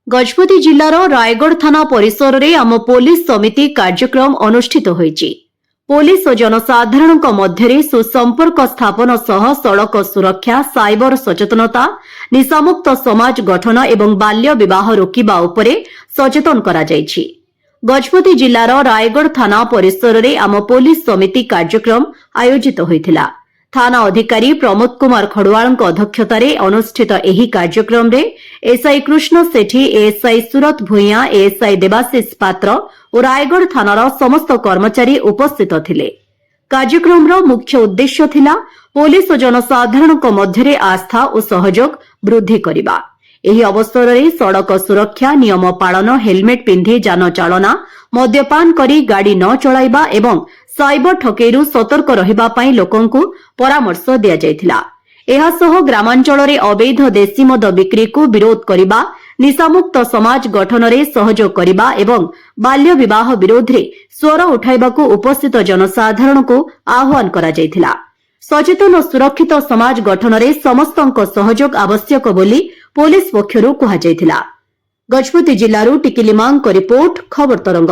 गजपति जिल्लार रायगढ़ थाना परिसर में आम पुलिस समिति कार्यक्रम अनुष्ठित होईची। पुलिस और जनसाधारण मध्य सुसंपर्क स्थापन सह सड़क सुरक्षा, साइबर सचेतनता, निशामुक्त समाज गठन एवं बाल्य विवाह रोकिबा उपरे सचेतन करा जायछि। गजपति जिल्लार रायगढ़ थाना परिसर में आम पुलिस समिति कार्यक्रम आयोजित होइथिला। थाना अधिकारी प्रमोद कुमार खड़वाल अध्यक्षतार अनुष्ठित एही कार्यक्रम रे एसआई कृष्ण सेठी, एएसआई सुरत भूइया, एएसआई देवाशीष पात्र और रायगढ़ थानार समस्त कर्मचारी उपस्थित थिले। कार्यक्रम मुख्य उद्देश्य थिला पुलिस और जनसाधारण मध्य आस्था और सहयोग वृद्धि करबा। एही अवसर में सड़क सुरक्षा नियम पालन, हेलमेट पिंधि जान चालना, मद्यपान करी गाड़ी न चलाइबा एवं साइबर ठकेईरु सतर्क रहिबा पई लोकंकु परामर्श दिया जायथिला। एहा सह ग्रामांचल रे अवैध देशी मद बिक्री को विरोध करिबा, निशामुक्त समाज गठन रे सहयोग करिबा एवं बाल्य विवाह विरोध रे स्वर उठाइबाकु उपस्थित जनसाधारण को आह्वान करा जायथिला। सचेतन और सुरक्षित समाज गठन रे समस्तंक सहयोग आवश्यक बोली पुलिस पक्षरु कहा जायथिला। गजपति जिल्लारु टिकिलिमांक रिपोर्ट, खबर तरंग।